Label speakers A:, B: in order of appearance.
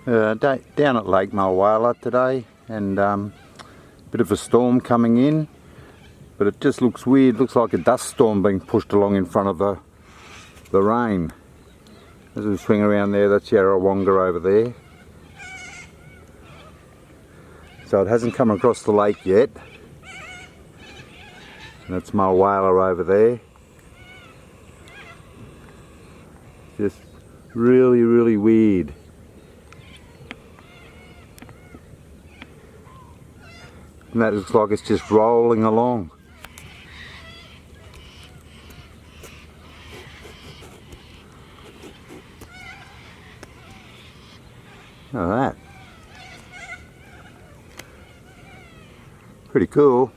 A: Down at Lake Mulwala today, and bit of a storm coming in, but it just looks weird. Looks like a dust storm being pushed along in front of the rain. As we swing around there, that's Yarrawonga over there. So it hasn't come across the lake yet. And that's Mulwala over there. Just really, really weird. And that looks like it's just rolling along. Look at that. Pretty cool.